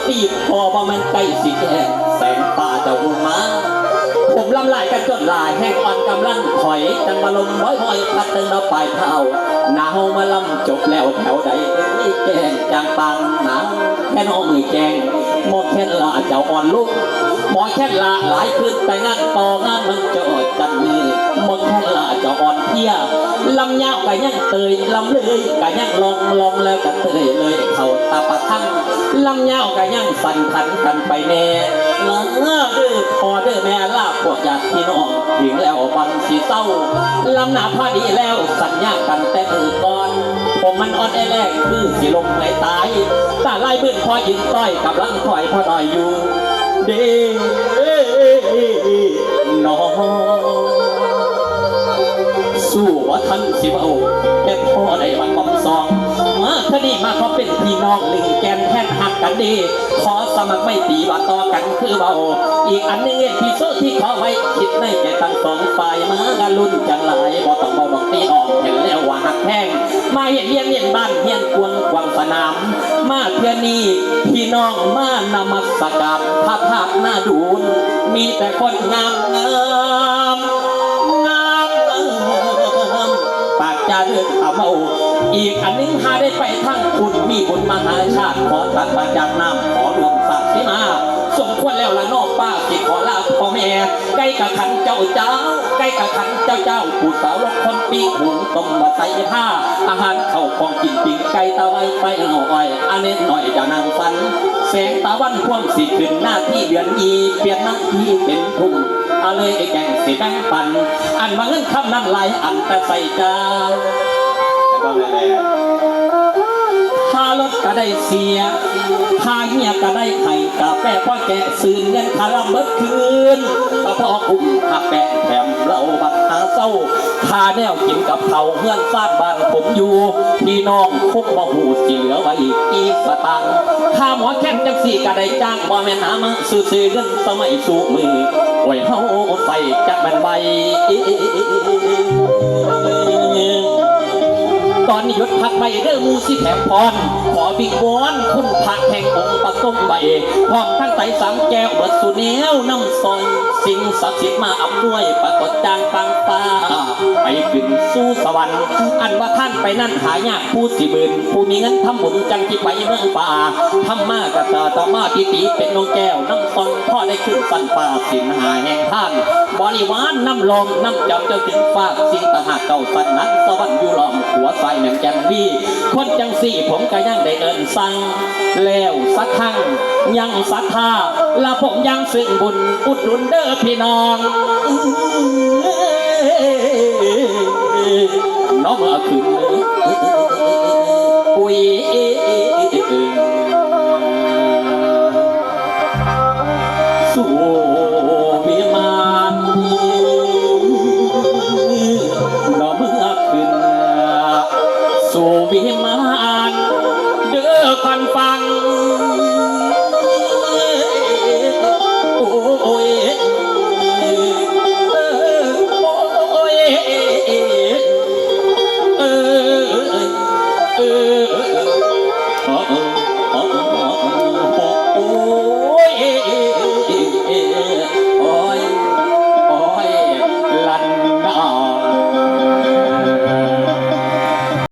ตีพอว่ามันใกล้สิแก่แสงตาจะหุ่นมาผมลำลายกันจนลายแห่งอ่อนกำลังถอยจังมาลมร้อยหอยพัดตึงเราปลายเท้าหนาวมาลำจบแล้วแถวใดแกงจางปังหนาวแค่น้องมือแกงหมดแค่ละเจ้าอ่อนลูกหมอแค่ละหลายขึ้นแต่งานต่องานมันจอดจันมือหมดแค่ละเจ้าอ่อนเพียลำยาวกะยังเตยลำเลยกะยังลองแล้วกะเตยเลยเขาตาปะทั้งลำยาวกะยังสั่นขันกันไปแน่ละเด้อพอเด้อแม่ลาพวกญาติพี่น้องถึงแล้วบังสีเศร้าลำหนาพอดีแล้วสัญญากันแต่มือก่อนผมมันอ่อนแอแรกคือสิลงไหลตายตาไล่บื้นพอยินต้อยกับลังคอยพอหน่อยอยู่เด้น้องสู้ว่าท่านสิเอาแค่พ่อได้มาคำซองมาคดีมาเขาเป็นพี่น้องลิงแกนแท่นหักกันดีขอสมัครไม่ตีว่าต่อกันคือเบาอีกอันนึงพี่โซ่ที่ขอไว้คิดในใจทั้งสองฝ่ายมากันลุ้นจังหลายบ่ต้องเบาดอกตีออกเห็นแล้วว่าหักแห้งมาเห็นบ้านเฮียนกวงกวางสนามมาเพื่อนี้พี่น้องมานมัสการพระธาตุหน้าดูนมีแต่คนงามปากจะเดือดเอาเมาอีกอันนึงหาได้ไปทั้งคุณมีบุญมหาชาติขอตัดมาจากน้ำขอหลวงศักดิ์สิมาสมควรแล้วละนอกป้าสิขอลาพ่อแม่ใกล้กับขันเจ้าใกล้กับขันเจ้าผู้สาวลกคนปีหุงต้มมาใส่ผ้าอาหารเข้าของกินปิงไก่ตะไว้ไปหน่อยอันนี้หน่อยจะนางฟันแสงตะวันพ่วงสีขึ้นหน้าที่เดือนอีเปลี่ยนหน้าที่เป็นทุ่งเอาเลยไอ้แกงสีแดงปันอันมาเงินคำนั้นไหลอันแต่ใส่จานถ้ารถก็ได้เสียถ้าเงียก็ได้ไข่กาแฟพ่อแกะซื้อเงินคาราเบิดคืนก็พอคุ้มหักแปะแถมเราบักหาเศร้าถ้าแนวกินกับเขาเงื่อนฟาดบ้านผมอยู่พี่น้องคุกบ่หูสิเหลือไว้อีกสตังถ้าหมอแค่จังสี่ก็ได้จ้างบ่แม่นหามาซื้อเงินสมัยสู้มือโอ้ยเฮาใส่จักมันใบตอนนี้ยศพักใบเด้อมูสิแถมพรขอบิกวอนคุณพระแห่งองค์ประสงค์ใบพร้อมทั้งไตสามแก้วเบิดสุเนียวน้ำซอยสิ่งศักดิ์สิทธิ์มาอำนวยปรากฏจางปังฟ้าไปขึ้นสู่สวรรค์อันว่าท่านไปนั่นหายากผู้สิบืนผู้มีเงินทำบุญจังที่ไปเมืองป่าทำมากระต่อมาปีเป็นนงแก้วน้ำซองพ่อได้ขึ้นสันป่าสินหาแห่งท่านบริวารน้ำลองน้ำจำเจ้าถึงฟ้าสิ่งตะหากเก่าสันนั้นสวรรค์อยู่หลอมหัวใส่แหน่งแจ่มวีคนจังสี่ผมก็ยังได้เอินสั่งแล้วสักครั้งยังสักท่าและผมยังซึ่งบุญอุดหนุนเด้อพี่น้องน้องมาขึ้นปุยสู้